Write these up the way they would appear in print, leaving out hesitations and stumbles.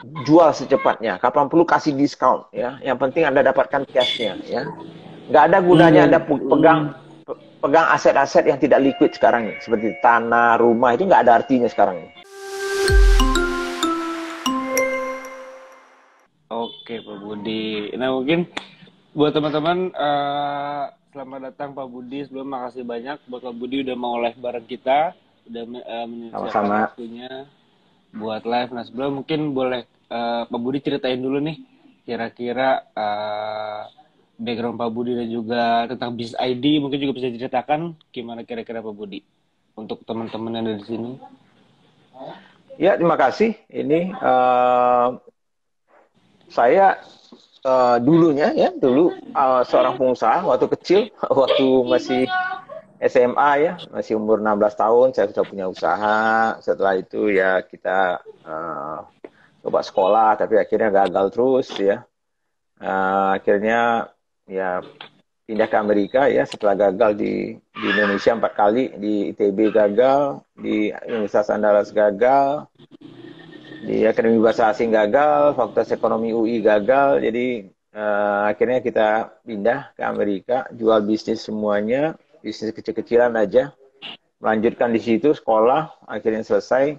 jual secepatnya. Kapan perlu kasih diskon ya. Yang penting Anda dapatkan cashnya ya. Nggak ada gunanya Anda pegang aset-aset yang tidak liquid sekarang ini. Seperti tanah, rumah, itu nggak ada artinya sekarang ini. Oke, Pak Budi. Nah, mungkin buat teman-teman, selamat datang Pak Budi. Sebelum makasih banyak buat Pak Budi udah mau live bareng kita, udah menyediakan Sama-sama. waktunya buat live. Nah, sebelum mungkin boleh Pak Budi ceritain dulu nih, kira-kira background Pak Budi dan juga tentang Biz ID, mungkin juga bisa diceritakan gimana kira-kira Pak Budi untuk teman-teman yang ada di sini. Ya, terima kasih. Ini saya dulunya ya, dulu seorang pengusaha waktu kecil, waktu masih SMA ya, masih umur 16 tahun, saya sudah punya usaha. Setelah itu ya kita coba sekolah, tapi akhirnya gagal terus ya. Akhirnya ya pindah ke Amerika ya, setelah gagal di Indonesia 4 kali, di ITB gagal, di Universitas Andalas gagal, di Akademi Bahasa Asing gagal, Fakultas Ekonomi UI gagal. Jadi akhirnya kita pindah ke Amerika, jual bisnis semuanya, bisnis kecil-kecilan aja, melanjutkan di situ sekolah, akhirnya selesai,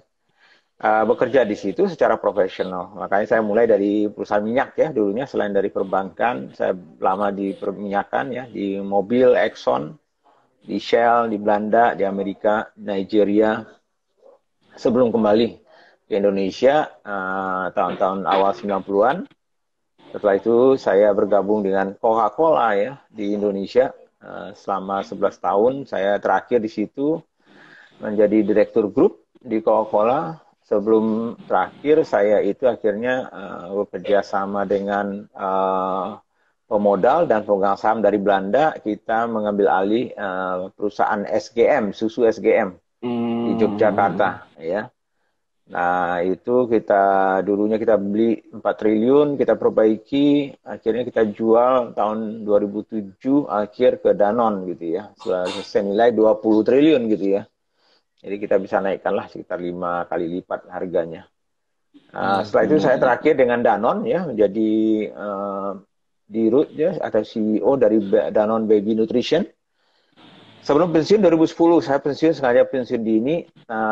bekerja di situ secara profesional. Makanya saya mulai dari perusahaan minyak ya dulunya, selain dari perbankan, saya lama di perminyakan ya, di mobil Exxon, di Shell, di Belanda, di Amerika, Nigeria, sebelum kembali ke Indonesia tahun-tahun awal 90-an. Setelah itu saya bergabung dengan Coca-Cola ya di Indonesia selama 11 tahun. Saya terakhir di situ menjadi direktur grup di Coca-Cola. Sebelum terakhir saya itu akhirnya bekerja sama dengan pemodal dan pemegang saham dari Belanda. Kita mengambil alih perusahaan SGM, susu SGM di Yogyakarta ya. Nah, itu dulunya kita beli 4 triliun, kita perbaiki, akhirnya kita jual tahun 2007 akhir ke Danon gitu ya. Senilai 20 triliun gitu ya. Jadi kita bisa naikkanlah sekitar 5 kali lipat harganya. Setelah itu saya terakhir dengan Danon ya, menjadi di root ya, atau CEO dari Danon Baby Nutrition. Sebelum pensiun 2010, saya sengaja pensiun dini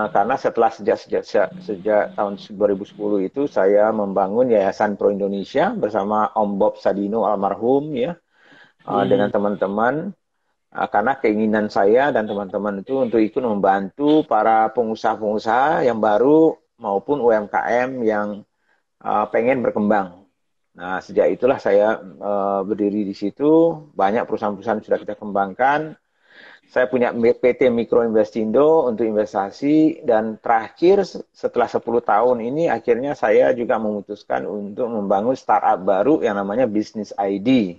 karena sejak tahun 2010 itu saya membangun Yayasan Pro Indonesia bersama Om Bob Sadino almarhum ya, dengan teman-teman, karena keinginan saya dan teman-teman itu untuk ikut membantu para pengusaha-pengusaha yang baru maupun UMKM yang pengen berkembang. Nah, sejak itulah saya berdiri di situ. Banyak perusahaan-perusahaan sudah kita kembangkan. Saya punya PT Mikro Investindo untuk investasi, dan terakhir setelah 10 tahun ini akhirnya saya juga memutuskan untuk membangun startup baru yang namanya Business ID.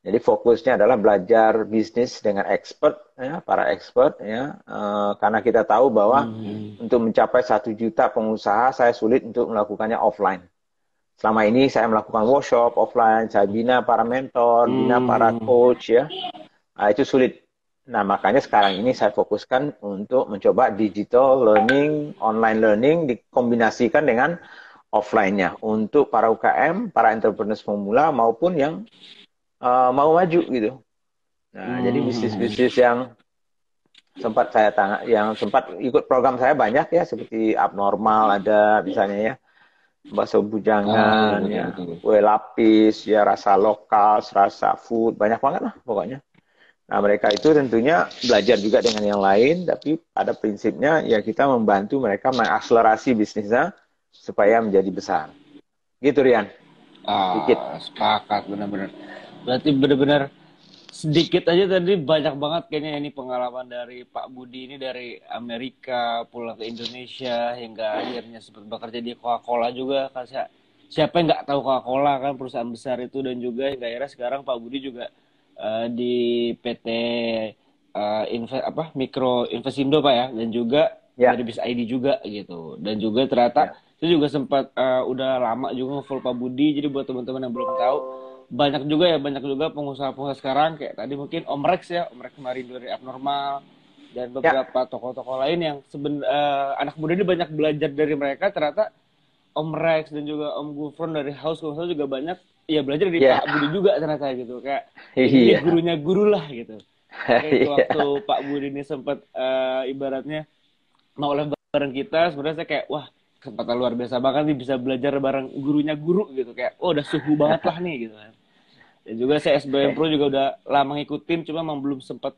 Jadi fokusnya adalah belajar bisnis dengan expert ya, para expert ya, karena kita tahu bahwa untuk mencapai 1 juta pengusaha saya sulit untuk melakukannya offline. Selama ini saya melakukan workshop offline, saya bina para mentor, bina para coach ya. Itu sulit. Nah, makanya sekarang ini saya fokuskan untuk mencoba digital learning, online learning dikombinasikan dengan offline-nya untuk para UKM, para entrepreneurs pemula maupun yang mau maju gitu. Nah, jadi bisnis-bisnis yang sempat ikut program saya banyak ya, seperti Abnormal ada misalnya ya, bakso Iya bujangan betul ya, betul. kue lapis ya, rasa lokal, rasa food, banyak banget lah pokoknya. Nah, mereka itu tentunya belajar juga dengan yang lain, tapi pada prinsipnya ya kita membantu mereka mengakselerasi bisnisnya supaya menjadi besar. Gitu, Rian. Dikit. Sepakat benar-benar. Berarti benar-benar sedikit aja tadi banyak banget kayaknya ini pengalaman dari Pak Budi ini dari Amerika pulang ke Indonesia hingga akhirnya sempat bekerja di Coca-Cola juga kan, siapa yang nggak tahu Coca-Cola kan perusahaan besar itu, dan juga hingga akhirnya sekarang Pak Budi juga di PT Mikro Investindo Pak ya, dan juga dari Ya, Bis ID juga gitu, dan juga ternyata ya. saya juga sempat udah lama juga nge-follow Pak Budi. Jadi buat teman-teman yang belum tahu, banyak juga pengusaha-pengusaha sekarang kayak tadi mungkin Om Rex ya, Om Rex Marindo dari Abnormal, dan Ya, beberapa tokoh-tokoh lain yang anak muda ini banyak belajar dari mereka. Ternyata Om Rex dan juga Om Gufron dari House kalau juga banyak ya belajar dari Ya, Pak Budi juga ternyata gitu. Kayak ini iya, gurunya guru lah gitu. Kayak itu iya, waktu Pak Budi ini sempat ibaratnya mau oleh bareng kita, sebenarnya saya kayak wah kesempatan luar biasa banget nih bisa belajar bareng gurunya guru gitu, kayak oh udah suhu banget lah nih gitu kan. Dan juga saya SBM Pro juga udah lama ngikutin, cuma memang belum sempat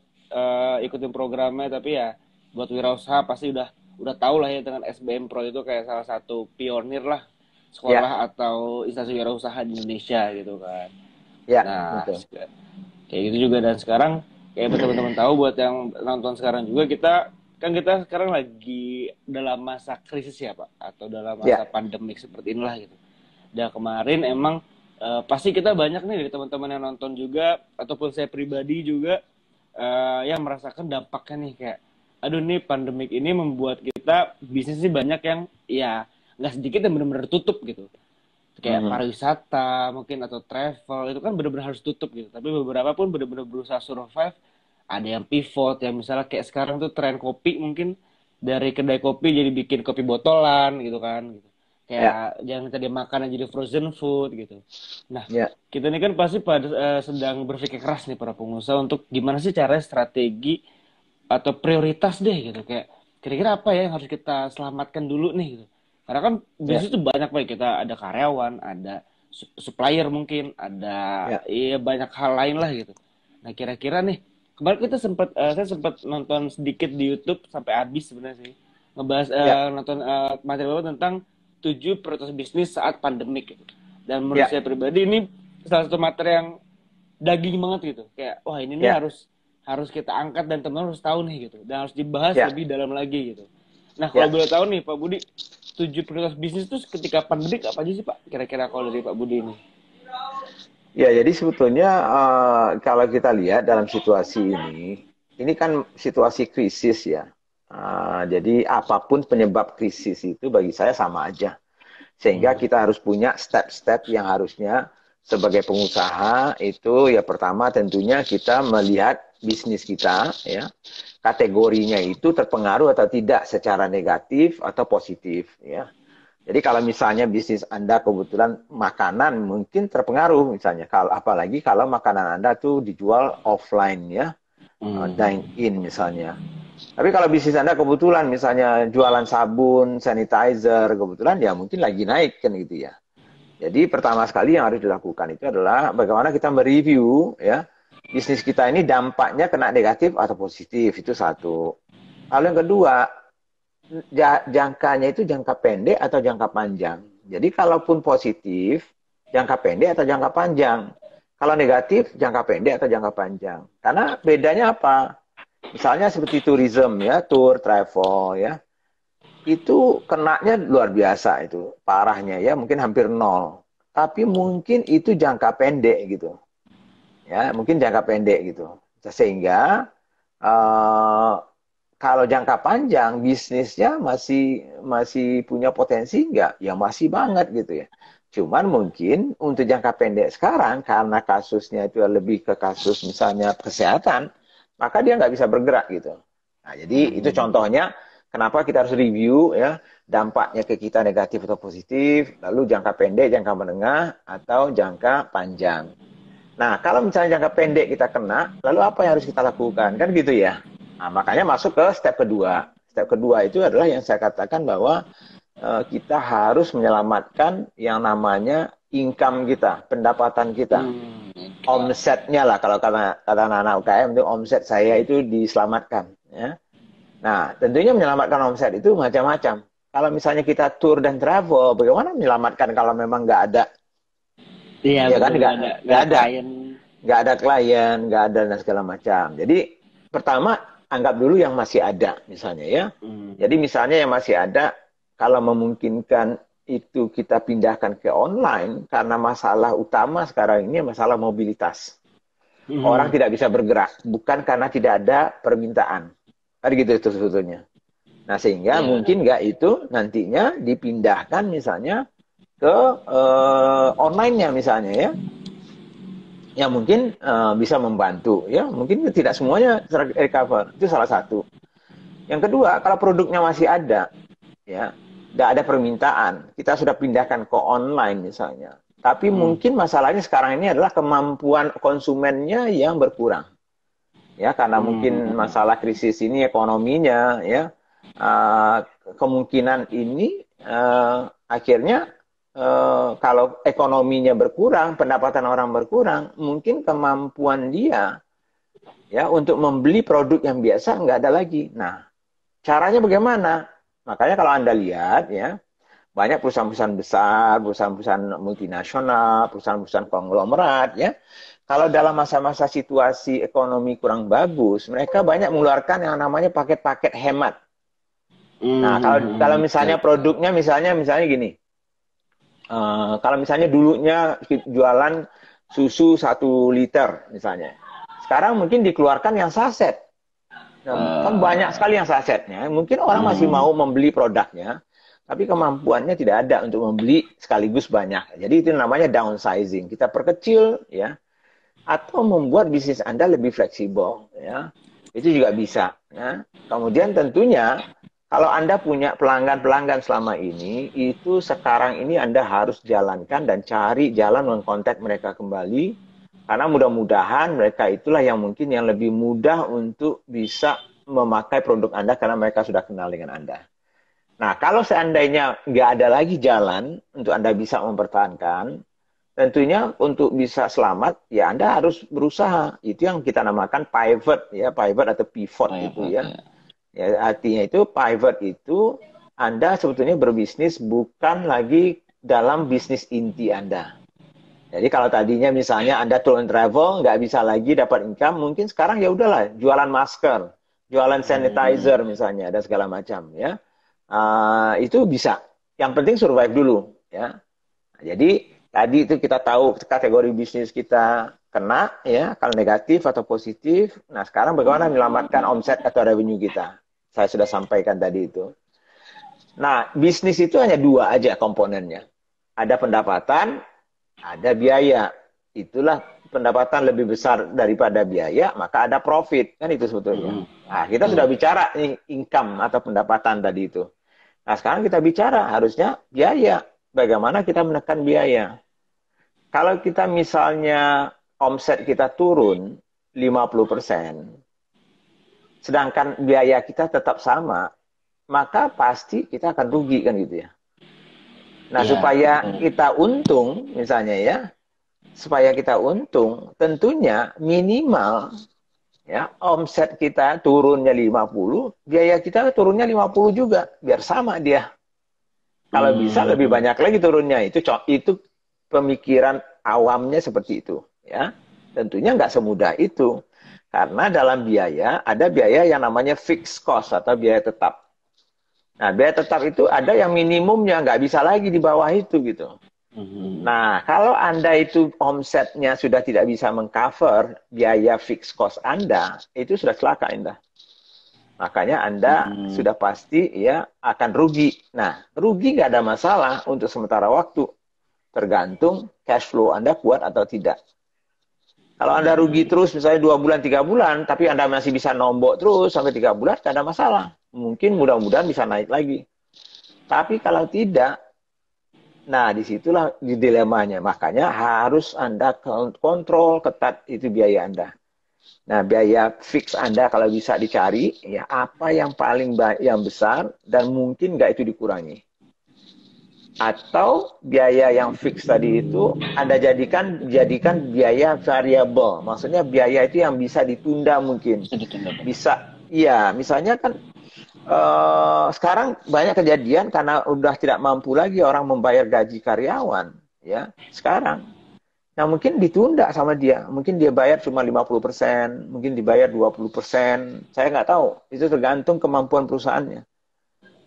ikutin programnya, tapi ya buat wirausaha pasti udah tahu lah ya dengan SBM Pro itu kayak salah satu pionir lah ya, sekolah atau instansi wirausaha di Indonesia gitu kan. ya, Nah, betul. kayak gitu juga. Dan sekarang kayak teman-teman tahu buat yang nonton sekarang juga, kita sekarang lagi dalam masa krisis ya Pak, atau dalam masa Ya, pandemik seperti inilah gitu. Dan kemarin emang pasti kita banyak nih dari teman-teman yang nonton juga ataupun saya pribadi juga yang merasakan dampaknya nih, kayak aduh nih pandemik ini membuat kita bisnis sih banyak yang ya nggak sedikit yang benar-benar tutup gitu, kayak mhm, pariwisata mungkin atau travel itu kan benar-benar harus tutup gitu, tapi beberapa pun benar-benar berusaha survive. Ada yang pivot, yang misalnya kayak sekarang tuh tren kopi, mungkin dari kedai kopi jadi bikin kopi botolan gitu kan gitu. ya, Kayak jangan tadi makanan jadi frozen food gitu. Nah, ya, kita ini kan pasti pada sedang berpikir keras nih para pengusaha untuk gimana sih cara strategi atau prioritas deh gitu, kayak kira-kira apa ya yang harus kita selamatkan dulu nih gitu. Karena kan ya, bisnis itu banyak, baik kita ada karyawan, ada supplier mungkin, ada ya, iya banyak hal lain lah gitu. Nah, kira-kira nih kemarin kita saya sempat nonton sedikit di YouTube sampai habis sebenarnya sih, ngebahas ya, nonton materi bapak tentang 7 prioritas bisnis saat pandemik gitu. Dan menurut ya, saya pribadi ini salah satu materi yang daging banget gitu, kayak wah ini nih ya, harus harus kita angkat dan teman-teman harus tahu nih gitu, dan harus dibahas ya, lebih dalam lagi gitu. Nah, kalau ya. boleh tahu nih Pak Budi, 7 prioritas bisnis itu ketika pandemik apa aja sih Pak, kira-kira kalau dari Pak Budi ini? Ya, jadi sebetulnya kalau kita lihat dalam situasi ini kan situasi krisis ya. Jadi apapun penyebab krisis itu bagi saya sama aja. Sehingga Hmm. kita harus punya step-step yang harusnya sebagai pengusaha itu ya pertama tentunya kita melihat bisnis kita ya kategorinya itu terpengaruh atau tidak secara negatif atau positif ya. Jadi kalau misalnya bisnis Anda kebetulan makanan mungkin terpengaruh misalnya kalau apalagi kalau makanan Anda tuh dijual offline ya, dine Hmm. in misalnya. Tapi kalau bisnis Anda kebetulan misalnya jualan sabun, sanitizer, kebetulan ya mungkin lagi naik kan gitu ya. Jadi pertama sekali yang harus dilakukan itu adalah bagaimana kita mereview ya bisnis kita ini dampaknya kena negatif atau positif itu satu. Lalu yang kedua, jangkanya itu jangka pendek atau jangka panjang. Jadi kalaupun positif, jangka pendek atau jangka panjang. Kalau negatif, jangka pendek atau jangka panjang. Karena bedanya apa? Misalnya seperti tourism ya, tour, travel ya, itu kenanya luar biasa itu, parahnya ya, mungkin hampir nol. Tapi mungkin itu jangka pendek gitu, ya, mungkin jangka pendek gitu. Sehingga uh, kalau jangka panjang bisnisnya masih masih punya potensi nggak? Ya masih banget gitu ya. Cuman mungkin untuk jangka pendek sekarang karena kasusnya itu lebih ke kasus misalnya kesehatan, maka dia nggak bisa bergerak gitu. Nah, jadi itu Hmm. contohnya kenapa kita harus review ya dampaknya ke kita negatif atau positif, lalu jangka pendek, jangka menengah, atau jangka panjang. Nah, kalau misalnya jangka pendek kita kena, lalu apa yang harus kita lakukan? Kan gitu ya. Nah, makanya masuk ke step kedua. Step kedua itu adalah yang saya katakan bahwa kita harus menyelamatkan yang namanya income kita, pendapatan kita. Hmm. Oke. Omsetnya lah, kalau kata anak UKM itu omset saya itu diselamatkan. Ya. Nah, tentunya menyelamatkan omset itu macam-macam. Kalau misalnya kita tour dan travel, bagaimana menyelamatkan kalau memang nggak ada? Iya Ya kan betul, nggak nggak nggak ada ada. klien. Nggak ada klien, nggak ada dan segala macam. Jadi pertama anggap dulu yang masih ada misalnya ya. Hmm. Jadi misalnya yang masih ada kalau memungkinkan itu kita pindahkan ke online karena masalah utama sekarang ini masalah mobilitas. Orang Hmm. tidak bisa bergerak bukan karena tidak ada permintaan. Kan gitu itu sebetulnya. Nah sehingga Iya benar. mungkin nggak itu nantinya dipindahkan misalnya ke online-nya misalnya ya ya mungkin bisa membantu ya mungkin tidak semuanya recover itu salah satu. Yang kedua kalau produknya masih ada ya nggak ada permintaan. Kita sudah pindahkan ke online misalnya. Tapi mungkin masalahnya sekarang ini adalah kemampuan konsumennya yang berkurang. Ya, karena mungkin masalah krisis ini ekonominya, ya, kemungkinan ini akhirnya kalau ekonominya berkurang, pendapatan orang berkurang, mungkin kemampuan dia ya untuk membeli produk yang biasa nggak ada lagi. Nah, caranya bagaimana? Makanya kalau Anda lihat ya, banyak perusahaan-perusahaan besar, perusahaan-perusahaan multinasional, perusahaan-perusahaan konglomerat ya. Kalau dalam masa-masa situasi ekonomi kurang bagus, mereka banyak mengeluarkan yang namanya paket-paket hemat. Nah, kalau misalnya produknya misalnya gini. Kalau misalnya dulunya jualan susu 1 liter misalnya. Sekarang mungkin dikeluarkan yang saset. Nah, kan banyak sekali yang sasetnya. Mungkin orang masih mau membeli produknya, tapi kemampuannya tidak ada untuk membeli sekaligus banyak. Jadi itu namanya downsizing. Kita perkecil ya, atau membuat bisnis Anda lebih fleksibel ya. Itu juga bisa ya. Kemudian tentunya kalau Anda punya pelanggan-pelanggan selama ini, itu sekarang ini Anda harus jalankan dan cari jalan mengkontak mereka kembali, karena mudah-mudahan mereka itulah yang mungkin yang lebih mudah untuk bisa memakai produk Anda karena mereka sudah kenal dengan Anda. Nah, kalau seandainya nggak ada lagi jalan untuk Anda bisa mempertahankan, tentunya untuk bisa selamat, ya Anda harus berusaha. Itu yang kita namakan pivot, ya, pivot atau pivot itu ya. Ya, artinya itu pivot itu Anda sebetulnya berbisnis bukan lagi dalam bisnis inti Anda. Jadi kalau tadinya misalnya Anda tour and travel, nggak bisa lagi dapat income, mungkin sekarang ya udahlah, jualan masker, jualan sanitizer misalnya, dan segala macam ya. Itu bisa. Yang penting survive dulu ya. Jadi tadi itu kita tahu kategori bisnis kita kena ya, kalau negatif atau positif. Nah, sekarang bagaimana menyelamatkan omset atau revenue kita? Saya sudah sampaikan tadi itu. Nah, bisnis itu hanya 2 aja komponennya. Ada pendapatan, ada biaya. Itulah pendapatan lebih besar daripada biaya, maka ada profit. Kan itu sebetulnya. Nah, kita sudah bicara nih income atau pendapatan tadi itu. Nah, sekarang kita bicara harusnya biaya. Bagaimana kita menekan biaya? Kalau kita misalnya omset kita turun 50%, sedangkan biaya kita tetap sama, maka pasti kita akan rugi kan gitu ya. Nah, supaya kita untung misalnya ya, supaya kita untung, tentunya minimal ya omset kita turunnya 50, biaya kita turunnya 50 juga, biar sama dia. Kalau bisa lebih banyak lagi turunnya. Itu pemikiran awamnya seperti itu ya. Tentunya nggak semudah itu. Karena dalam biaya ada biaya yang namanya fixed cost atau biaya tetap. Nah, biaya tetap itu ada yang minimumnya, nggak bisa lagi di bawah itu gitu. Nah, kalau Anda itu omsetnya sudah tidak bisa mengcover biaya fixed cost Anda, itu sudah celaka Anda. Makanya Anda sudah pasti ya akan rugi. Nah, rugi nggak ada masalah untuk sementara waktu. Tergantung cash flow Anda kuat atau tidak. Kalau Anda rugi terus, misalnya 2 bulan, 3 bulan, tapi Anda masih bisa nombok terus sampai 3 bulan, nggak ada masalah. Mungkin mudah-mudahan bisa naik lagi. Tapi kalau tidak, nah disitulah dilemanya. Makanya harus Anda kontrol ketat itu biaya Anda. Nah, biaya fix Anda kalau bisa dicari, ya apa yang paling yang besar dan mungkin nggak itu dikurangi. Atau biaya yang fix tadi itu Anda jadikan biaya variabel. Maksudnya biaya itu yang bisa ditunda mungkin. Bisa, iya. Misalnya kan sekarang banyak kejadian karena udah tidak mampu lagi orang membayar gaji karyawan. Ya, sekarang. Nah, mungkin ditunda sama dia. Mungkin dia bayar cuma 50%, mungkin dibayar 20%. Saya nggak tahu. Itu tergantung kemampuan perusahaannya.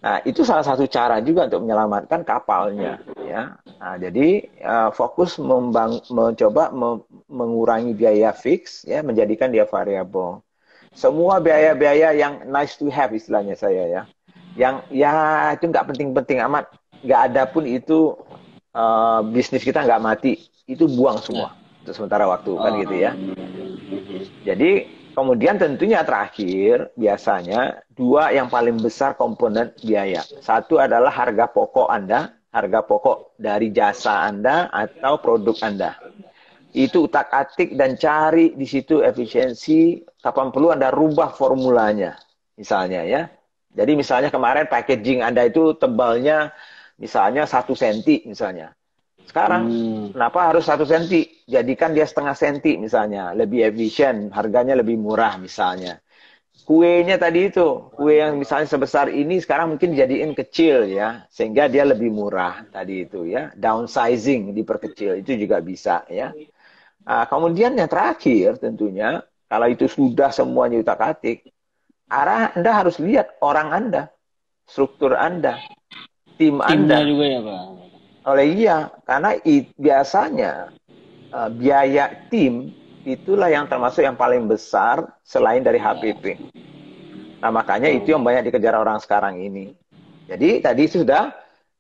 Nah, itu salah satu cara juga untuk menyelamatkan kapalnya. Ya. Nah, jadi fokus mencoba mengurangi biaya fix, ya, menjadikan dia variabel. Semua biaya-biaya yang nice to have istilahnya saya ya. Yang ya itu nggak penting-penting amat. Nggak ada pun itu bisnis kita nggak mati. Itu buang semua untuk sementara waktu kan gitu ya. Jadi Kemudian tentunya terakhir, biasanya dua yang paling besar komponen biaya. Satu adalah harga pokok Anda, harga pokok dari jasa Anda atau produk Anda. Itu utak-atik dan cari di situ efisiensi, kapan perlu Anda rubah formulanya. Misalnya ya. Jadi misalnya kemarin packaging Anda itu tebalnya misalnya 1 senti misalnya. Sekarang, kenapa harus 1 senti? Jadikan dia 0,5 senti misalnya. Lebih efisien, harganya lebih murah misalnya. Kuenya tadi itu, kue yang misalnya sebesar ini sekarang mungkin jadiin kecil ya. Sehingga dia lebih murah tadi itu ya. Downsizing, diperkecil, itu juga bisa ya. Nah, kemudian yang terakhir tentunya, kalau itu sudah semuanya utak-atik, Anda harus lihat orang Anda, struktur Anda, tim Timnya Anda. juga ya Pak. Oleh iya, karena biasanya biaya tim itulah yang termasuk yang paling besar selain dari HPP. Nah, makanya itu yang banyak dikejar orang sekarang ini. Jadi tadi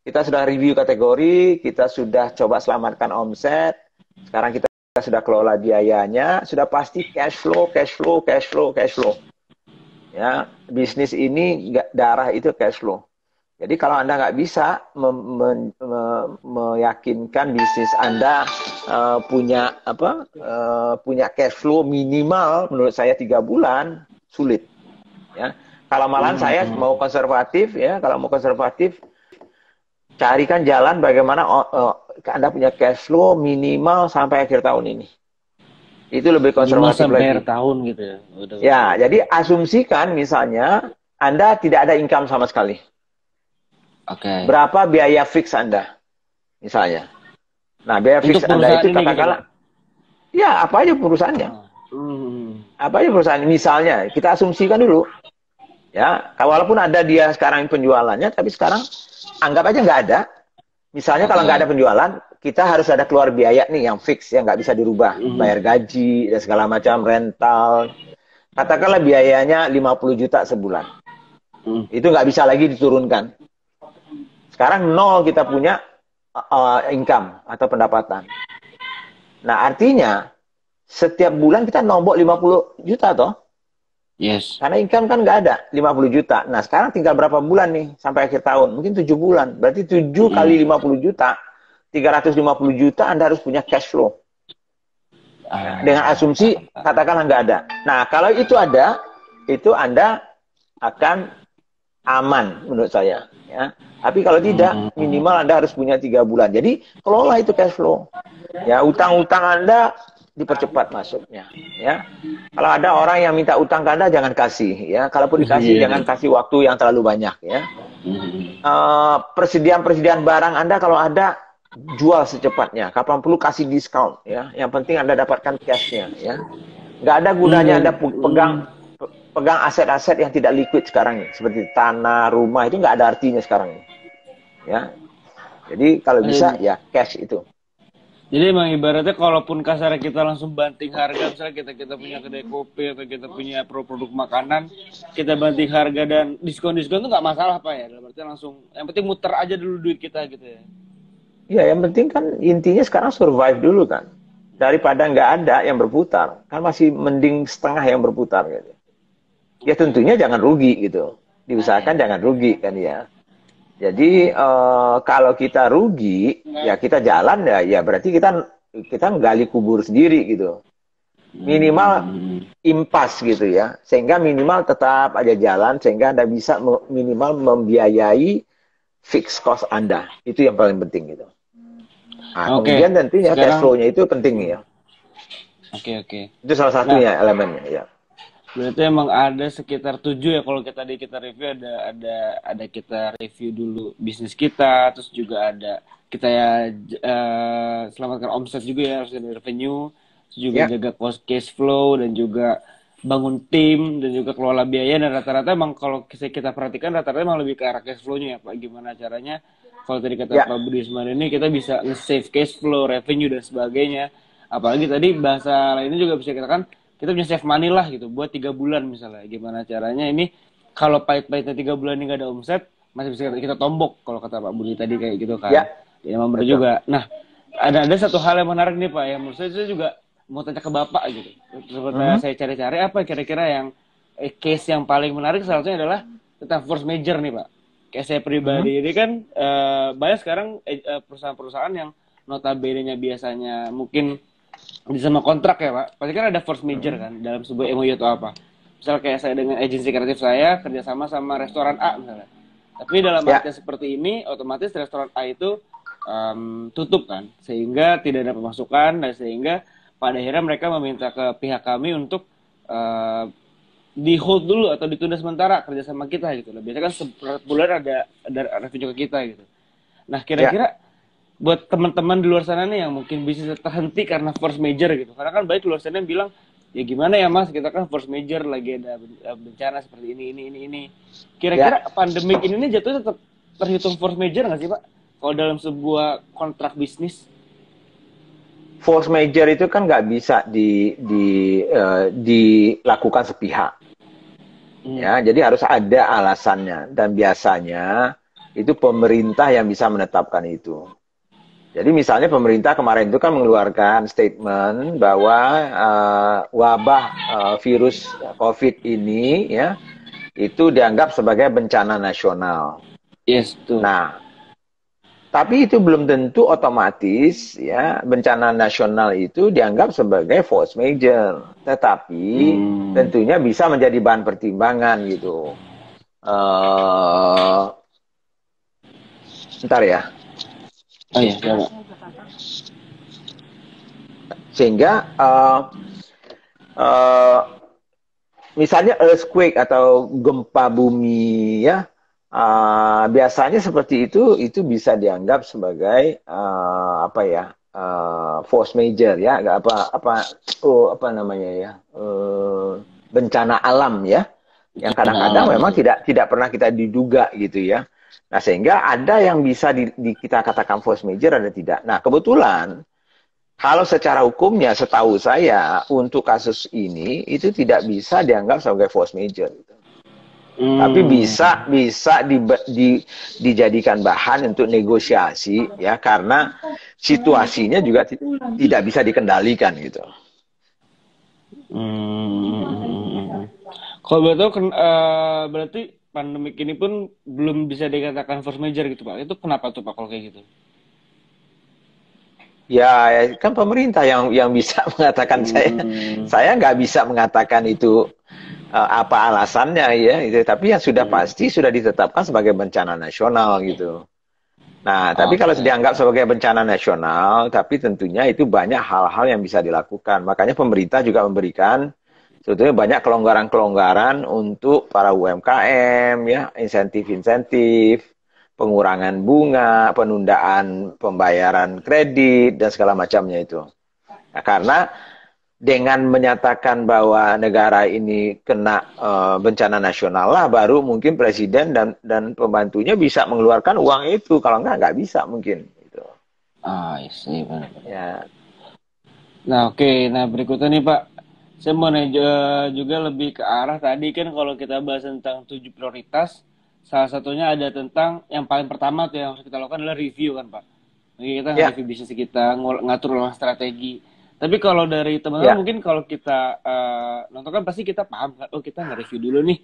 kita sudah review kategori, kita sudah coba selamatkan omset, sekarang kita sudah kelola biayanya, sudah pasti cash flow. Ya, bisnis ini darah itu cash flow. Jadi kalau Anda nggak bisa meyakinkan bisnis Anda punya cash flow minimal, menurut saya 3 bulan, sulit. Ya, kalau malahan saya mau konservatif, ya, kalau mau konservatif, carikan jalan bagaimana Anda punya cash flow minimal sampai akhir tahun ini. Itu lebih konservatif sampai lagi. akhir tahun gitu ya. Ya, jadi asumsikan misalnya Anda tidak ada income sama sekali. Oke. Berapa biaya fix Anda? Misalnya. Nah, biaya fix Anda itu katakanlah, gitu, ya apa aja perusahaannya. Apa aja perusahaan. Misalnya, kita asumsikan dulu. Ya, walaupun ada dia sekarang penjualannya, tapi sekarang anggap aja nggak ada. Misalnya kalau nggak ada penjualan, kita harus ada keluar biaya nih yang fix, yang nggak bisa dirubah. Bayar gaji, dan segala macam, rental. Katakanlah biayanya 50 juta sebulan. Itu nggak bisa lagi diturunkan. Sekarang 0 kita punya income atau pendapatan. Nah, artinya setiap bulan kita nombok 50 juta toh. Yes. Karena income kan nggak ada, 50 juta. Nah, sekarang tinggal berapa bulan nih sampai akhir tahun? Mungkin 7 bulan. Berarti 7 kali 50 juta, 350 juta Anda harus punya cash flow. Dengan asumsi katakanlah nggak ada. Nah, kalau itu ada, itu Anda akan aman menurut saya. Ya. Tapi kalau tidak, minimal Anda harus punya 3 bulan. Jadi, kelola itu cash flow. Ya, utang-utang Anda dipercepat masuknya. Ya. Kalau ada orang yang minta utang ke Anda, jangan kasih. Ya. Kalaupun dikasih, jangan kasih waktu yang terlalu banyak. Ya. Persediaan barang Anda kalau ada, jual secepatnya. Kapan perlu kasih diskon. Ya. Yang penting Anda dapatkan cash-nya. Ya. Nggak ada gunanya Anda pegang aset-aset yang tidak liquid sekarang ini, seperti tanah, rumah, itu nggak ada artinya sekarang ini. Ya, jadi kalau bisa ya cash itu. Jadi emang ibaratnya kalaupun kasarnya kita langsung banting harga, misalnya kita punya kedai kopi atau kita punya produk makanan, kita banting harga dan diskon-diskon itu nggak masalah Pak ya, berarti langsung, yang penting muter aja dulu duit kita gitu ya. Iya, yang penting kan intinya sekarang survive dulu kan, daripada nggak ada yang berputar, kan masih mending setengah yang berputar gitu. Ya tentunya jangan rugi gitu, diusahakan jangan rugi kan ya. Jadi kalau kita rugi, ya kita jalan ya berarti kita menggali kubur sendiri gitu. Minimal impas gitu ya, sehingga minimal tetap aja jalan, sehingga Anda bisa minimal membiayai fixed cost Anda. Itu yang paling penting gitu. Nah, kemudian tentunya cash flow-nya itu penting ya. Oke. Itu salah satunya elemennya ya. Berarti emang ada sekitar 7 ya kalau kita review, ada kita review dulu bisnis kita, terus juga ada kita ya selamatkan omset juga ya, harus ada revenue, terus juga jaga cost cash flow dan juga bangun tim dan juga kelola biaya. Dan rata-rata emang kalau kita perhatikan rata-rata emang lebih ke arah cash flow-nya ya Pak. Gimana caranya kalau tadi kata Pak Budi Ismail ini kita bisa nge-save cash flow, revenue dan sebagainya. Apalagi tadi bahasa lainnya juga bisa kita kan kita punya save money lah gitu buat 3 bulan misalnya. Gimana caranya ini kalau pahit-pahitnya 3 bulan ini nggak ada omset, masih bisa kita tombok kalau kata Pak Budi tadi kayak gitu kan. Ya memang benar juga. Nah, ada satu hal yang menarik nih Pak ya, menurut saya juga mau tanya ke Bapak gitu. Seperti saya cari-cari apa kira-kira yang case yang paling menarik salah satunya adalah tentang force major nih Pak. Kayak saya pribadi ini kan banyak sekarang perusahaan-perusahaan yang notabene-nya biasanya mungkin di sama kontrak ya Pak. Pasti kan ada force major kan dalam sebuah MOU atau apa. Misal kayak saya dengan agensi kreatif saya kerjasama sama restoran A misalnya. Tapi dalam artian seperti ini otomatis restoran A itu tutup kan, sehingga tidak ada pemasukan dan sehingga pada akhirnya mereka meminta ke pihak kami untuk di hold dulu atau ditunda sementara kerjasama kita gitu loh. Biasanya kan sebulan ada revenue ke kita gitu. Nah kira-kira buat teman-teman di luar sana nih yang mungkin bisa terhenti karena force major gitu, karena kan baik luar sana yang bilang ya gimana ya mas, kita kan force major lagi ada bencana seperti ini. Kira-kira pandemik ini jatuhnya tetap terhitung force major nggak sih Pak? Kalau dalam sebuah kontrak bisnis, force major itu kan nggak bisa dilakukan sepihak. Ya, jadi harus ada alasannya dan biasanya itu pemerintah yang bisa menetapkan itu. Jadi misalnya pemerintah kemarin itu kan mengeluarkan statement bahwa wabah virus COVID ini ya itu dianggap sebagai bencana nasional. Yes, tuh. Nah, tapi itu belum tentu otomatis ya bencana nasional itu dianggap sebagai force major. Tetapi tentunya bisa menjadi bahan pertimbangan gitu. Bentar ya. Oh iya, ya. Sehingga misalnya earthquake atau gempa bumi ya. Biasanya seperti itu bisa dianggap sebagai force major ya, apa namanya ya, bencana alam ya, yang kadang-kadang memang tidak pernah kita diduga gitu ya. Nah sehingga ada yang bisa kita katakan force major, ada tidak. Nah kebetulan kalau secara hukumnya setahu saya untuk kasus ini itu tidak bisa dianggap sebagai force major gitu. Tapi bisa dijadikan bahan untuk negosiasi ya, karena situasinya juga tidak bisa dikendalikan gitu. Kalau betul berarti pandemik ini pun belum bisa dikatakan force major gitu Pak. Itu kenapa tuh Pak kalau kayak gitu? Ya kan pemerintah yang bisa mengatakan. Saya nggak bisa mengatakan itu apa alasannya ya itu, tapi yang sudah pasti sudah ditetapkan sebagai bencana nasional gitu. Nah, tapi kalau dianggap sebagai bencana nasional, tapi tentunya itu banyak hal-hal yang bisa dilakukan. Makanya pemerintah juga memberikan sebetulnya banyak kelonggaran-kelonggaran untuk para UMKM ya, insentif-insentif, pengurangan bunga, penundaan pembayaran kredit dan segala macamnya itu. Nah, karena dengan menyatakan bahwa negara ini kena bencana nasional lah, baru mungkin presiden dan pembantunya bisa mengeluarkan uang itu. Kalau nggak bisa mungkin. Gitu. Iya, benar. Ya. Nah, nah berikutnya nih Pak, saya mau nanya juga lebih ke arah tadi kan kalau kita bahas tentang 7 prioritas, salah satunya ada tentang yang paling pertama tuh yang harus kita lakukan adalah review kan Pak. Jadi kita nge-review bisnis kita, ngatur ulang strategi. Tapi kalau dari teman-teman mungkin kalau kita nonton kan pasti kita paham kan, kita nge-review dulu nih,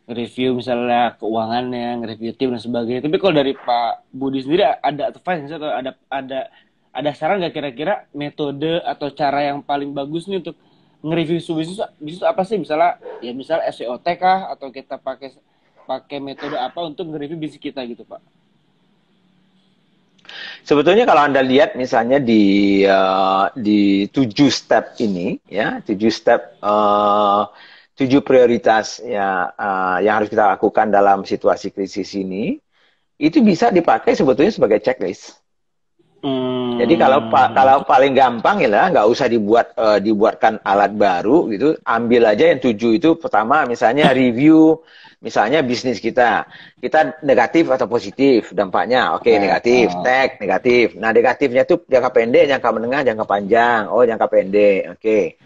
nge-review misalnya keuangannya, nge-review tim dan sebagainya. Tapi kalau dari Pak Budi sendiri ada advice atau ada saran nggak kira-kira metode atau cara yang paling bagus nih untuk nge-review bisnis apa sih, misalnya SWOT kah atau kita pakai metode apa untuk nge-review bisnis kita gitu Pak? Sebetulnya kalau Anda lihat misalnya di 7 step ini ya, 7 step 7 prioritas ya yang harus kita lakukan dalam situasi krisis ini, itu bisa dipakai sebetulnya sebagai checklist. Jadi kalau paling gampang ya nggak usah dibuatkan alat baru gitu, ambil aja yang 7 itu. Pertama misalnya review misalnya bisnis kita negatif atau positif dampaknya. Oke, negatif, tag negatif. Nah negatifnya tuh jangka pendek, jangka menengah, jangka panjang. Oh jangka pendek, oke.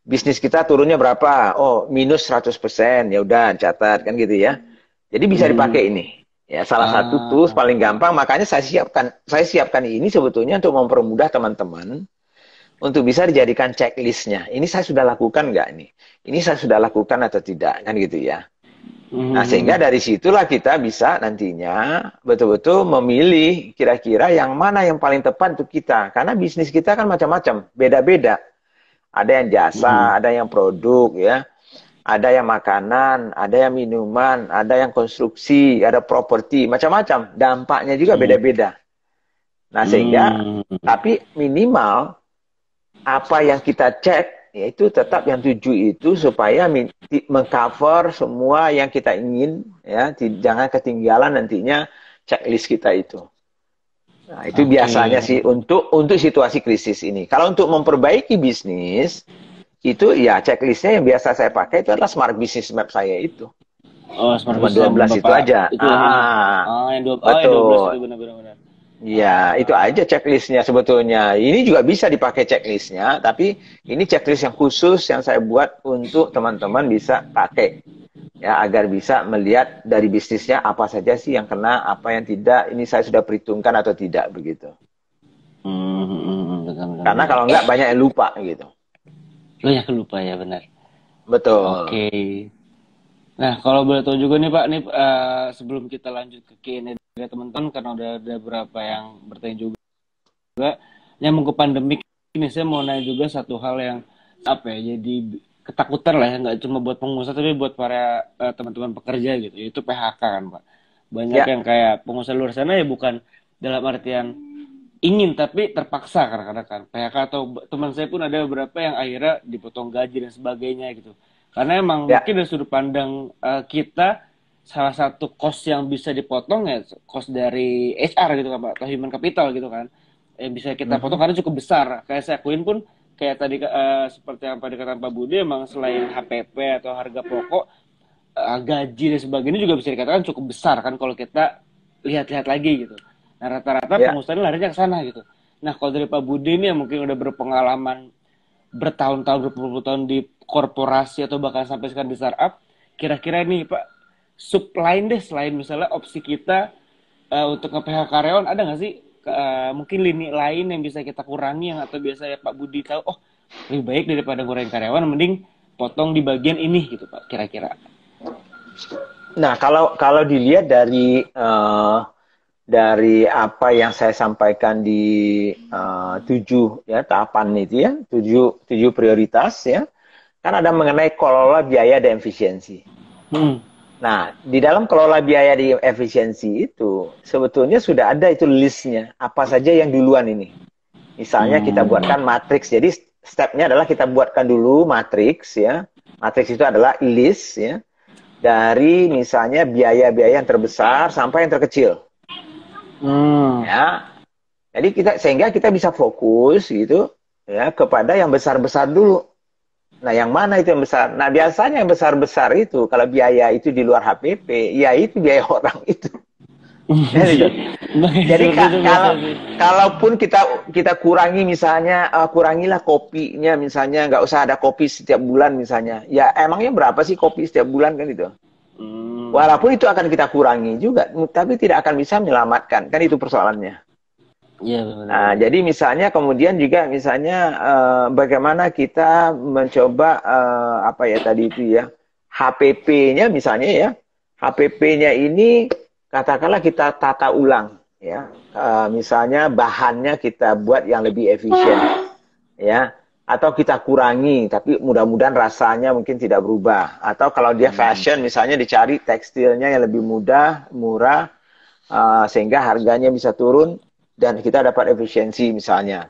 Bisnis kita turunnya berapa? Oh minus 100%, ya udah catat kan gitu ya. Jadi bisa dipakai ini. Ya, salah satu tools paling gampang, makanya saya siapkan ini sebetulnya untuk mempermudah teman-teman untuk bisa dijadikan checklistnya. Ini saya sudah lakukan nggak nih? Ini saya sudah lakukan atau tidak, kan gitu ya. Nah, sehingga dari situlah kita bisa nantinya betul-betul memilih kira-kira yang mana yang paling tepat untuk kita. Karena bisnis kita kan macam-macam, beda-beda. Ada yang jasa, ada yang produk, ya. Ada yang makanan, ada yang minuman, ada yang konstruksi, ada properti, macam-macam. Dampaknya juga beda-beda. Nah, sehingga, tapi minimal apa yang kita cek, yaitu tetap yang 7 itu supaya mengcover semua yang kita ingin, ya, jangan ketinggalan nantinya checklist kita itu. Nah, itu biasanya sih untuk situasi krisis ini. Kalau untuk memperbaiki bisnis, itu ya checklistnya yang biasa saya pakai itu adalah Smart Business Map saya itu. Oh, Smart Cuma 12 itu aja. Itu yang betul. 12 itu benar-benar. Ya, itu aja checklistnya sebetulnya. Ini juga bisa dipakai checklistnya, tapi ini checklist yang khusus yang saya buat untuk teman-teman bisa pakai. Ya, agar bisa melihat dari bisnisnya apa saja sih yang kena, apa yang tidak. Ini saya sudah perhitungkan atau tidak, begitu. Karena kalau enggak banyak yang lupa, gitu. Banyak yang lupa, ya benar. Betul. Oke. Nah, kalau boleh tahu juga nih Pak, nih sebelum kita lanjut ke Q&A dari teman-teman, karena udah ada beberapa yang bertanya juga, nyambung ke pandemik ini, saya mau nanya juga satu hal yang apa ya, jadi ketakutan lah ya, nggak cuma buat pengusaha tapi buat para teman-teman pekerja gitu, yaitu PHK kan Pak. Banyak yang kayak pengusaha luar sana ya bukan dalam artian ingin tapi terpaksa kadang-kadang kan PHK, atau teman saya pun ada beberapa yang akhirnya dipotong gaji dan sebagainya gitu. Karena emang mungkin dari sudut pandang kita, salah satu cost yang bisa dipotong ya cost dari HR gitu kan Pak, atau human capital gitu kan, yang bisa kita potong karena cukup besar. Kayak saya akuin pun kayak tadi seperti yang tadi kata Pak Budi, emang selain HPP atau harga pokok, gaji dan sebagainya juga bisa dikatakan cukup besar kan kalau kita lihat-lihat lagi gitu. Nah, rata-rata pengusaha larinya ke sana gitu. Nah, kalau dari Pak Budi ini yang mungkin udah berpengalaman bertahun-tahun, berpuluh tahun di korporasi atau bahkan sampai sekarang di startup, kira-kira nih Pak, lain deh selain misalnya opsi kita untuk nge-PH karyawan, ada nggak sih mungkin lini lain yang bisa kita kurangi, yang atau biasanya Pak Budi tahu, oh lebih baik daripada ngurangin karyawan, mending potong di bagian ini gitu Pak, kira-kira? Nah, kalau dilihat dari apa yang saya sampaikan di 7 ya tahapan itu ya, 7 prioritas ya, kan ada mengenai kelola biaya dan efisiensi. Nah, di dalam kelola biaya dan efisiensi itu sebetulnya sudah ada itu listnya, apa saja yang duluan ini. Misalnya kita buatkan matriks, jadi stepnya adalah kita buatkan dulu matriks ya. Matriks itu adalah list ya, dari misalnya biaya-biaya yang terbesar sampai yang terkecil. Ya, jadi sehingga kita bisa fokus gitu ya kepada yang besar-besar dulu. Nah, yang mana itu yang besar? Nah, biasanya yang besar-besar itu kalau biaya itu di luar HPP, ya itu biaya orang itu. Ya, gitu. Jadi kalaupun kita kurangi misalnya, kurangilah kopinya misalnya, nggak usah ada kopi setiap bulan misalnya. Ya emangnya berapa sih kopi setiap bulan kan itu? Walaupun itu akan kita kurangi juga, tapi tidak akan bisa menyelamatkan, kan itu persoalannya. Ya, nah, jadi misalnya kemudian juga misalnya bagaimana kita mencoba apa ya tadi itu ya, HPP-nya misalnya ya, HPP-nya ini katakanlah kita tata ulang ya, misalnya bahannya kita buat yang lebih efisien ya, atau kita kurangi tapi mudah-mudahan rasanya mungkin tidak berubah, atau kalau dia fashion misalnya dicari tekstilnya yang lebih mudah, murah, sehingga harganya bisa turun dan kita dapat efisiensi misalnya.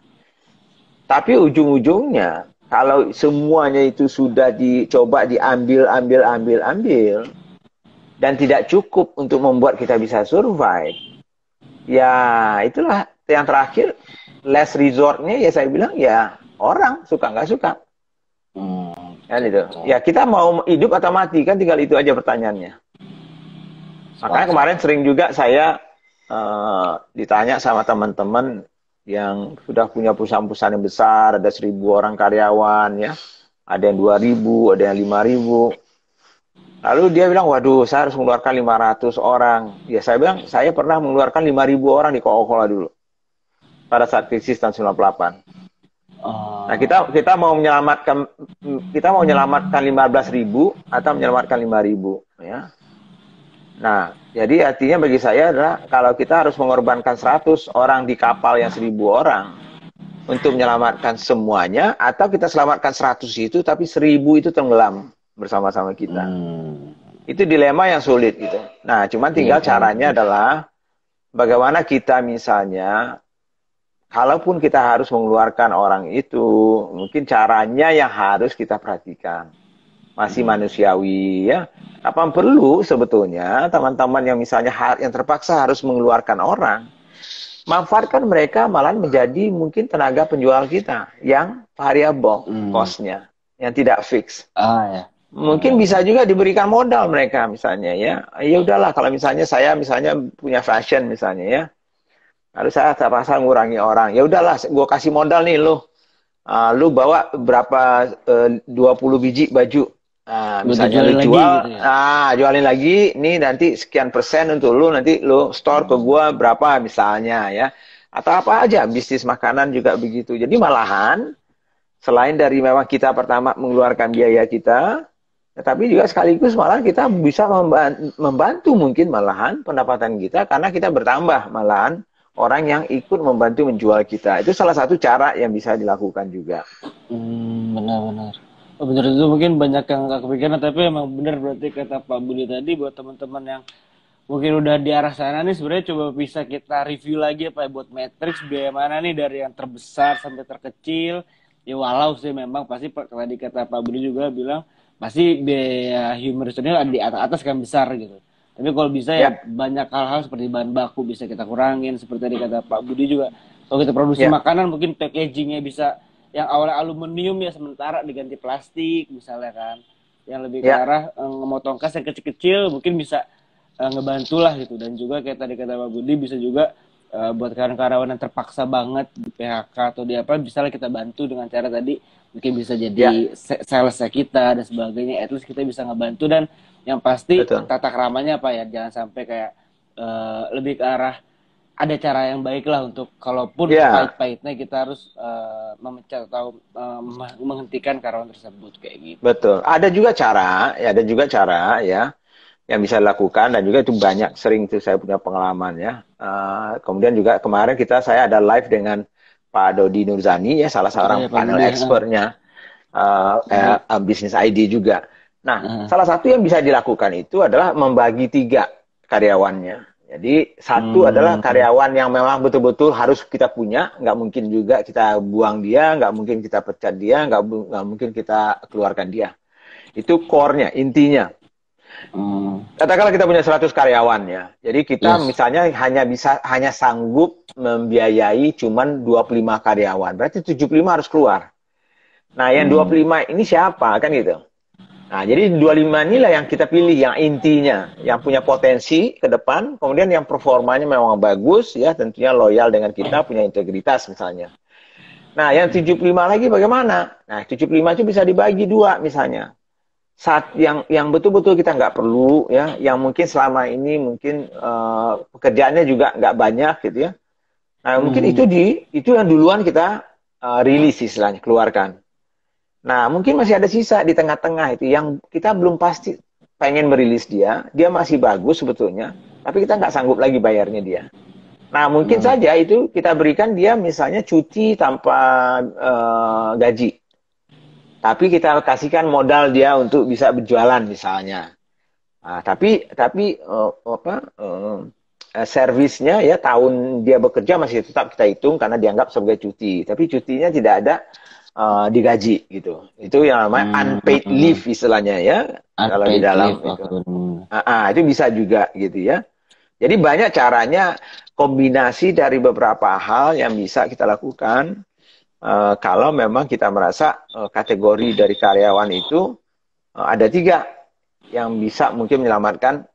Tapi ujung-ujungnya kalau semuanya itu sudah dicoba diambil dan tidak cukup untuk membuat kita bisa survive, ya itulah yang terakhir, last resort-nya ya saya bilang ya orang suka nggak suka. Kan itu. Ya kita mau hidup atau mati, kan tinggal itu aja pertanyaannya. Makanya kemarin sering juga saya ditanya sama teman-teman yang sudah punya perusahaan-perusahaan yang besar, ada 1.000 orang karyawan ya, ada yang 2.000, ada yang 5.000. Lalu dia bilang, waduh saya harus mengeluarkan 500 orang. Ya saya bilang, saya pernah mengeluarkan 5.000 orang di Coca-Cola dulu pada saat krisis tahun 98. Nah, kita mau menyelamatkan 15.000 atau menyelamatkan 5.000 ya. Nah, jadi artinya bagi saya adalah kalau kita harus mengorbankan 100 orang di kapal yang 1.000 orang untuk menyelamatkan semuanya, atau kita selamatkan 100 itu tapi 1.000 itu tenggelam bersama-sama kita. Itu dilema yang sulit gitu. Nah, cuman tinggal caranya adalah bagaimana kita misalnya, kalaupun kita harus mengeluarkan orang itu, mungkin caranya yang harus kita perhatikan. Masih manusiawi ya. Kapan perlu sebetulnya teman-teman yang misalnya yang terpaksa harus mengeluarkan orang, manfaatkan mereka malah menjadi mungkin tenaga penjual kita yang variable cost-nya, yang tidak fix. Mungkin bisa juga diberikan modal mereka misalnya ya. Ya udahlah, kalau misalnya saya punya fashion misalnya ya. Lalu saya terpaksa ngurangi orang. Ya udahlah, gue kasih modal nih lo. Lu bawa berapa 20 biji baju. Misalnya lu jual, gitu ya? Jualin lagi, nih nanti sekian persen untuk lu, nanti lu store ke gua berapa misalnya ya. Atau apa aja, bisnis makanan juga begitu. Jadi malahan, selain dari memang kita pertama mengeluarkan biaya kita, tetapi juga sekaligus malah kita bisa membantu mungkin malahan pendapatan kita, karena kita bertambah malahan orang yang ikut membantu menjual kita. Itu salah satu cara yang bisa dilakukan juga. Benar-benar. Benar, itu mungkin banyak yang nggak kepikiran, tapi emang benar berarti kata Pak Budi tadi, buat teman-teman yang mungkin udah di arah sana nih, sebenarnya coba bisa kita review lagi apa ya, buat matriks biaya mana nih dari yang terbesar sampai terkecil. Ya walau sih memang pasti tadi kata Pak Budi juga bilang pasti biaya human resource-nya di atas kan besar gitu. Tapi kalau bisa ya banyak hal-hal seperti bahan baku bisa kita kurangin, seperti tadi kata Pak Budi juga. Kalau kita produksi makanan mungkin packagingnya bisa yang awalnya aluminium ya sementara diganti plastik misalnya kan, yang lebih ke arah ngemotong kas yang kecil-kecil mungkin bisa ngebantu lah gitu. Dan juga kayak tadi kata Pak Budi bisa juga buat karyawan yang terpaksa banget di PHK atau di apa, misalnya kita bantu dengan cara tadi mungkin bisa jadi sales kita dan sebagainya, at least kita bisa ngebantu. Dan yang pasti tata keramanya apa ya, jangan sampai kayak lebih ke arah ada cara yang baik lah untuk kalaupun pahit-pahitnya kita harus memecat atau menghentikan karyawan tersebut kayak gitu. Betul. Ada juga cara ya yang bisa dilakukan, dan juga itu banyak sering itu saya punya pengalaman ya. Kemudian juga kemarin saya ada live dengan Pak Dodi Nurzani ya, salah seorang panel expertnya bisnis ID juga. Nah, salah satu yang bisa dilakukan itu adalah membagi 3 karyawannya. Jadi satu adalah karyawan yang memang betul-betul harus kita punya, nggak mungkin juga kita buang dia, nggak mungkin kita pecat dia, nggak mungkin kita keluarkan dia. Itu core-nya, intinya. Katakanlah kita punya 100 karyawan ya. Jadi kita misalnya hanya sanggup membiayai cuman 25 karyawan. Berarti 75 harus keluar. Nah, yang 25 ini siapa kan gitu. Nah, jadi 25 inilah yang kita pilih, yang intinya, yang punya potensi ke depan, kemudian yang performanya memang bagus, ya tentunya loyal dengan kita, punya integritas misalnya. Nah, yang 75 lagi bagaimana? Nah, 75 itu bisa dibagi 2 misalnya. Saat yang betul-betul kita nggak perlu, ya, yang mungkin selama ini mungkin pekerjaannya juga nggak banyak gitu ya. Nah, mungkin itu yang duluan kita rilis istilahnya, keluarkan. Nah, mungkin masih ada sisa di tengah-tengah itu yang kita belum pasti pengen merilis dia masih bagus sebetulnya, tapi kita nggak sanggup lagi bayarnya dia. Nah, mungkin saja itu kita berikan dia misalnya cuti tanpa gaji. Tapi kita kasihkan modal dia untuk bisa berjualan misalnya. Nah, tapi servisnya ya tahun dia bekerja masih tetap kita hitung karena dianggap sebagai cuti. Tapi cutinya tidak ada digaji gitu. Itu yang namanya unpaid leave istilahnya ya. Kalau di dalam itu. Itu bisa juga gitu ya. Jadi banyak caranya, kombinasi dari beberapa hal yang bisa kita lakukan kalau memang kita merasa kategori dari karyawan itu ada 3 yang bisa mungkin menyelamatkan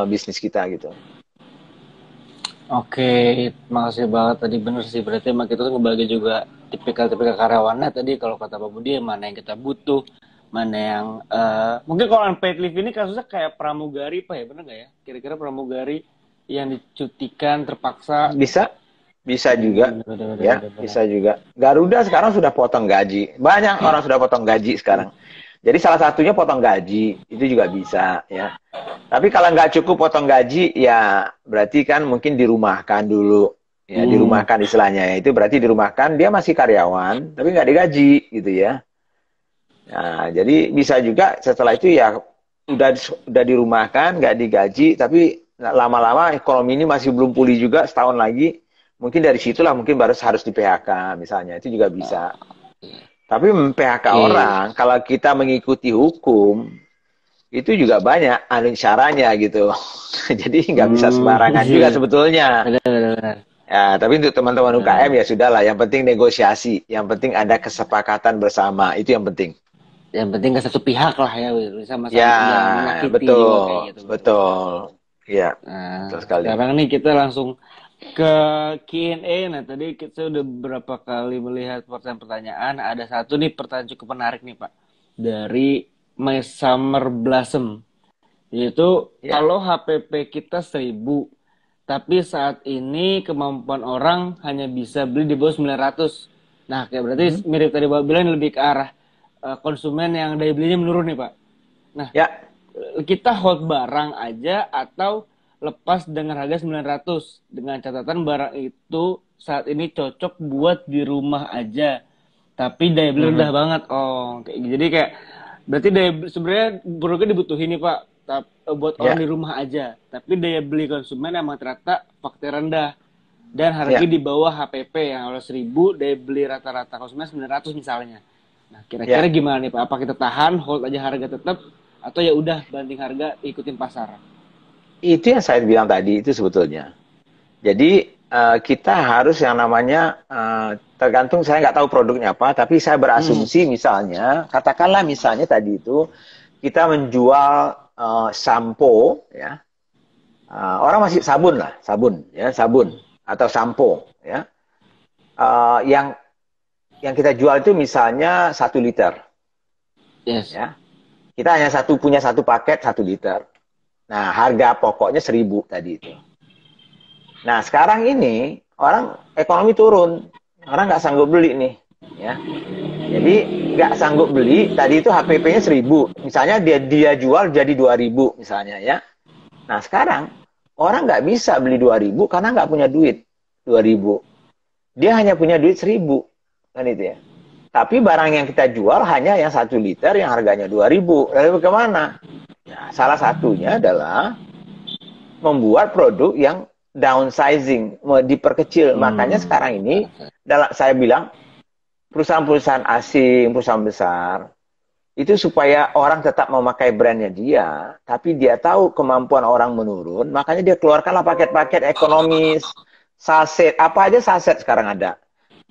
bisnis kita gitu. Oke, makasih banget tadi, bener sih, berarti emang kita tuh ngebagi juga tipikal-tipikal karyawannya tadi. Kalau kata Pak Budi, mana yang kita butuh, mana yang mungkin kalau unpaid leave ini kasusnya kayak pramugari Pak ya, bener nggak ya? Kira-kira pramugari yang dicutikan terpaksa bisa Bisa juga, Benar, ya, benar, benar. bisa juga. Garuda sekarang sudah potong gaji. Banyak orang sudah potong gaji sekarang. Jadi salah satunya potong gaji, itu juga bisa, ya. Tapi kalau nggak cukup potong gaji, ya berarti kan mungkin dirumahkan dulu. Ya, Hmm. dirumahkan istilahnya. Itu berarti dirumahkan, dia masih karyawan, tapi nggak digaji, gitu ya. Nah, jadi bisa juga setelah itu ya udah udah dirumahkan, nggak digaji, tapi lama-lama ekonomi ini masih belum pulih juga setahun lagi. Mungkin dari situlah mungkin baru harus di PHK misalnya, itu juga bisa. Tapi PHK Oke. orang, kalau kita mengikuti hukum, itu juga banyak anu caranya gitu. Jadi nggak bisa sembarangan juga Iya. sebetulnya. Benar, benar, benar. Ya, tapi untuk teman-teman Benar, UKM benar. ya sudahlah. Yang penting negosiasi, yang penting ada kesepakatan bersama, itu yang penting. Yang penting ke satu pihak lah ya, Ya, sama-sama jangan menyakiti juga kayak betul, gitu berarti. betul. Ya, betul Nah, sekali. sekarang nih kita langsung ke Q&A. Nah, tadi kita udah beberapa kali melihat pertanyaan-pertanyaan. Ada satu nih pertanyaan cukup menarik nih, Pak. Dari My Summer Blossom. Yaitu, Ya. kalau HPP kita 1.000, tapi saat ini kemampuan orang hanya bisa beli di bawah 900. Nah, kayak berarti Mhm. mirip tadi Bapak bilang lebih ke arah konsumen yang daya belinya menurun nih, Pak. Nah, Ya, kita hold barang aja atau lepas dengan harga 900 dengan catatan barang itu saat ini cocok buat di rumah aja tapi daya beli rendah mhm. banget. Oh, kayak gitu. Jadi kayak berarti sebenarnya produknya dibutuhin nih Pak, buat orang Ya, di rumah aja, tapi daya beli konsumen emang ternyata faktor rendah dan harga ya, di bawah HPP yang harus 1.000, daya beli rata-rata konsumen 900 misalnya. Nah, kira-kira ya. gimana nih Pak? Apa kita tahan, hold aja harga tetap, atau ya udah banding harga ikutin pasar? Itu yang saya bilang tadi itu sebetulnya. Jadi kita harus yang namanya tergantung saya nggak tahu produknya apa, tapi saya Hmm. berasumsi misalnya, katakanlah misalnya tadi itu kita menjual sampo, ya. Orang masih sabun lah, sabun, ya, sabun atau sampo, ya. Yang kita jual itu misalnya 1 liter, Yes. ya. Kita hanya punya satu paket 1 liter. Nah, harga pokoknya 1.000 tadi itu. Nah, sekarang ini orang ekonomi turun, orang nggak sanggup beli nih, ya. Jadi nggak sanggup beli, tadi itu HPP-nya 1.000, misalnya dia jual jadi 2.000 misalnya, ya. Nah, sekarang orang nggak bisa beli 2.000 karena nggak punya duit 2.000. Dia hanya punya duit 1.000, kan itu ya. Tapi barang yang kita jual hanya yang 1 liter yang harganya 2.000. Lalu bagaimana? Nah, salah satunya adalah membuat produk yang downsizing, diperkecil. Makanya Hmm. sekarang ini, saya bilang, perusahaan-perusahaan asing, perusahaan besar, itu supaya orang tetap memakai brandnya dia, tapi dia tahu kemampuan orang menurun, makanya dia keluarkanlah paket-paket ekonomis, saset, apa aja saset sekarang ada.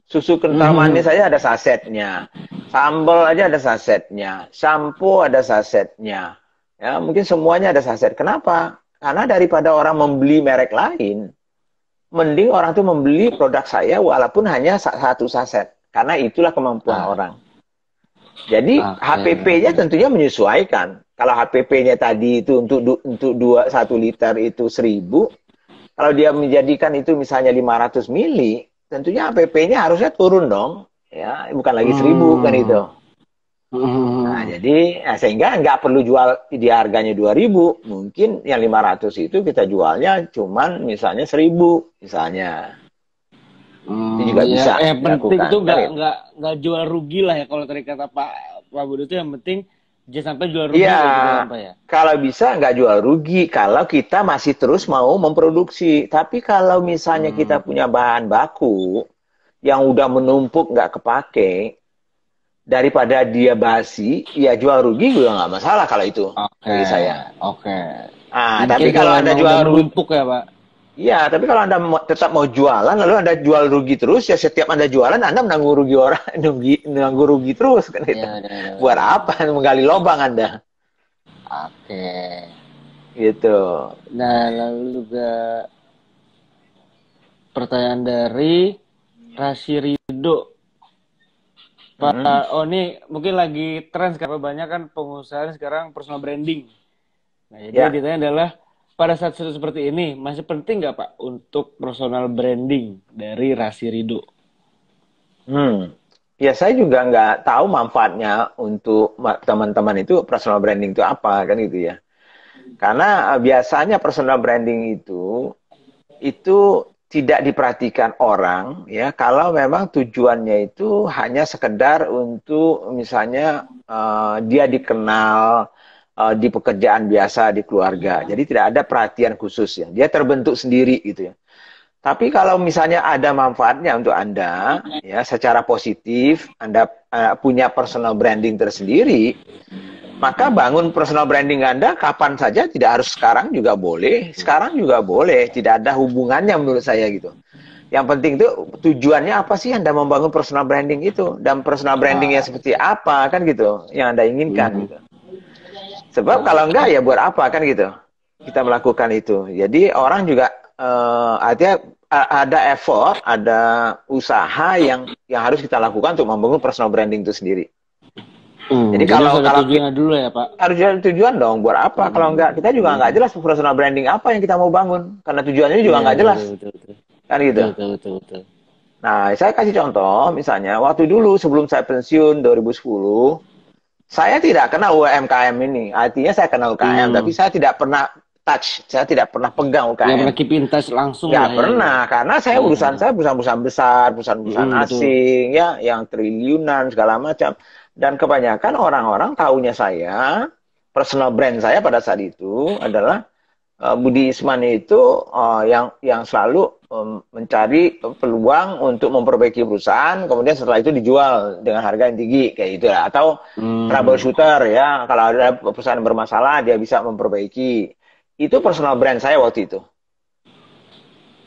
Susu kental manis Hmm. saja ada sasetnya. Sambal aja ada sasetnya. Sampo ada sasetnya. Ya, mungkin semuanya ada saset. Kenapa? Karena daripada orang membeli merek lain, mending orang tuh membeli produk saya walaupun hanya satu saset. Karena itulah kemampuan Ah, orang. Jadi oke, HPP-nya benar-benar. tentunya menyesuaikan. Kalau HPP-nya tadi itu untuk 1 liter itu 1.000, kalau dia menjadikan itu misalnya 500 mili, tentunya HPP-nya harusnya turun dong. Ya, bukan lagi 1.000 kan itu. Hmm. Nah, Hmm. jadi sehingga nggak perlu jual di harganya 2.000. Mungkin yang 500 itu kita jualnya cuman misalnya 1.000 misalnya. Itu Hmm, juga ya, bisa yang penting dilakukan itu kan nggak itu. nggak nggak jual rugi lah ya kalau tadi kata Pak Budi itu yang penting jangan sampai jual rugi Iya, kayak gitu kan Pak ya. kalau bisa nggak jual rugi kalau kita masih terus mau memproduksi. Tapi kalau misalnya kita Hmm, punya bahan baku yang udah menumpuk nggak kepake, daripada dia basi, ya jual rugi juga nggak masalah kalau itu oke, bagi saya. oke. Tapi Mungkin kalau kalau Anda emang udah jual rugi, menumpuk ya Pak. ya, tapi kalau Anda tetap mau jualan, lalu Anda jual rugi terus, ya setiap Anda jualan, Anda menanggung rugi orang, menanggung rugi terus kan itu. Iya, benar, benar, Buat benar, apa benar. menggali lubang Anda? Oke. Gitu. Nah, lalu juga pertanyaan dari Rasi Rido. Mm-mm. Pak, oh ini mungkin lagi tren sekarang banyak kan pengusaha sekarang personal branding. Nah, jadi Ya, ditanya adalah pada saat seperti ini masih penting nggak Pak untuk personal branding dari Rasi Rido? Hmm. Ya saya juga nggak tahu manfaatnya untuk teman-teman itu personal branding itu apa kan gitu ya. Karena biasanya personal branding itu tidak diperhatikan orang ya kalau memang tujuannya itu hanya sekedar untuk misalnya dia dikenal di pekerjaan biasa di keluarga. Jadi tidak ada perhatian khusus ya. Dia terbentuk sendiri gitu ya. Tapi kalau misalnya ada manfaatnya untuk Anda, ya secara positif, Anda punya personal branding tersendiri, maka bangun personal branding Anda kapan saja, tidak harus sekarang juga boleh, sekarang juga boleh, tidak ada hubungannya menurut saya gitu. Yang penting itu tujuannya apa sih Anda membangun personal branding itu, dan personal brandingnya seperti apa kan gitu, yang Anda inginkan gitu. Sebab kalau enggak ya buat apa kan gitu. Kita melakukan itu. Jadi orang juga artinya ada effort, ada usaha yang harus kita lakukan untuk membangun personal branding itu sendiri. Jadi Jadi harus kalau ada kalau tujuannya dulu ya Pak. harus ada tujuan dong buat apa? Kalau enggak kita juga enggak jelas personal branding apa yang kita mau bangun karena tujuannya juga Iya enggak betul jelas. betul betul Kan gitu. betul betul betul betul. Nah, saya kasih contoh misalnya waktu dulu sebelum saya pensiun 2010, saya tidak kenal UMKM ini. Artinya saya kenal UKM, tapi Hmm. saya tidak pernah touch, saya tidak pernah pegang Nggak UKM. pernah keep in touch langsung lah Nggak ya gitu. pernah, karena saya perusahaan-perusahaan besar, perusahaan-perusahaan Betul. asing, ya, yang triliunan segala macam. Dan kebanyakan orang-orang taunya saya, personal brand saya pada saat itu adalah Budi Isman itu yang selalu mencari peluang untuk memperbaiki perusahaan, kemudian setelah itu dijual dengan harga yang tinggi kayak gitu lah. Atau Hmm. troubleshooter ya, kalau ada perusahaan bermasalah dia bisa memperbaiki. Itu personal brand saya waktu itu.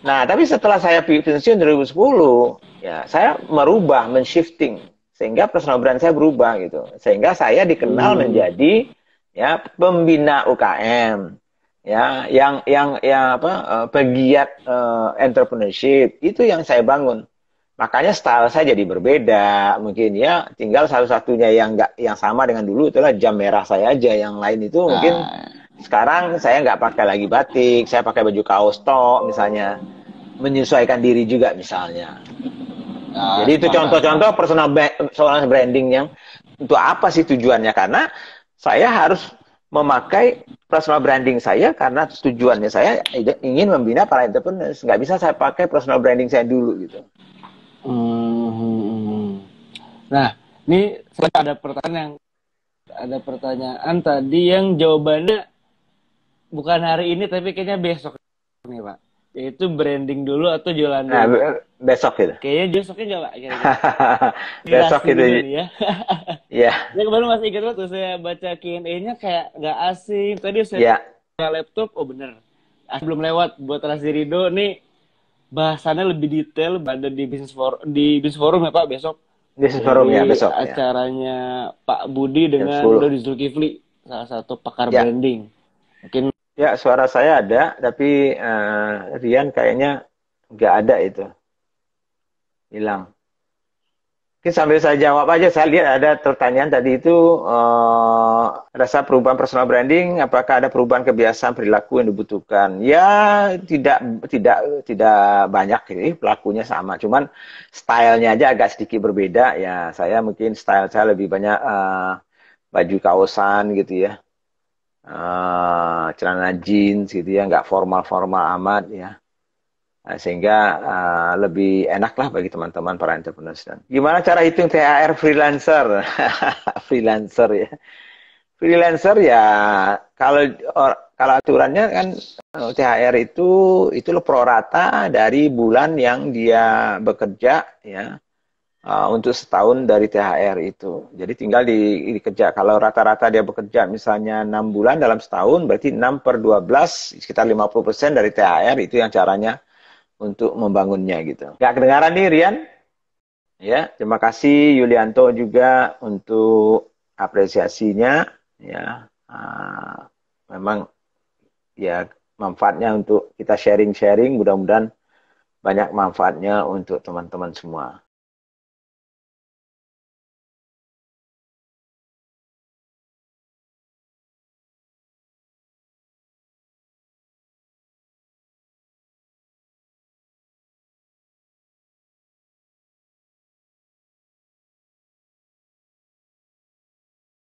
Nah, tapi setelah saya pensiun 2010, ya saya merubah, men-shifting sehingga personal brand saya berubah gitu. Sehingga saya dikenal Hmm. menjadi ya pembina UKM, ya yang apa pegiat entrepreneurship itu yang saya bangun. Makanya style saya jadi berbeda, mungkin ya tinggal satu-satunya yang nggak yang sama dengan dulu itulah jam merah saya aja. Yang lain itu mungkin Nah, sekarang saya nggak pakai lagi batik, saya pakai baju kaos tok misalnya, menyesuaikan diri juga misalnya. Jadi itu sepakat contoh-contoh sepakat. personal branding yang untuk apa sih tujuannya? Karena saya harus memakai personal branding saya karena tujuannya saya ingin membina para entrepreneurs. Nggak bisa saya pakai personal branding saya dulu gitu. Hmm. Nah, ini saya ada pertanyaan tadi yang jawabannya bukan hari ini tapi kayaknya besok nih Pak. Yaitu branding dulu atau jualan Nah, dulu. besok gitu. Kayaknya besoknya nggak Pak kira-kira. Ini Besok Rasti gitu. Rido nih ya. Ya, Saya kemarin masih ingat waktu saya baca Q&A-nya kayak nggak asing. Tadi saya ya, buka laptop, oh bener. Belum lewat buat Rasti Rido nih bahasannya lebih detail ada di Business Forum ya Pak besok business forum ya dari besok ya. acaranya Pak Budi Jam dengan 10. Dodi Zulkifli salah satu pakar Ya, branding. Mungkin ya suara saya ada, tapi Rian kayaknya nggak ada itu, hilang. Mungkin sambil saya jawab aja, saya lihat ada pertanyaan tadi itu, rasa perubahan personal branding, apakah ada perubahan kebiasaan perilaku yang dibutuhkan? Ya, tidak tidak tidak banyak sih, pelakunya sama, cuman stylenya aja agak sedikit berbeda. Ya, saya mungkin style saya lebih banyak baju kaosan gitu ya, celana jeans gitu ya, nggak formal-formal amat ya. Nah, sehingga lebih enak lah bagi teman-teman para entrepreneurs. Dan gimana cara hitung THR freelancer? Freelancer ya. Freelancer ya kalau kalau aturannya kan THR itu pro rata dari bulan yang dia bekerja ya untuk setahun dari THR itu. Jadi tinggal dikerja. Kalau rata-rata dia bekerja misalnya 6 bulan dalam setahun berarti 6 per 12 sekitar 50% dari THR itu yang caranya untuk membangunnya gitu. Nggak kedengaran nih Rian? Ya, terima kasih Yulianto juga untuk apresiasinya. Ya, memang ya manfaatnya untuk kita sharing-sharing. Mudah-mudahan banyak manfaatnya untuk teman-teman semua.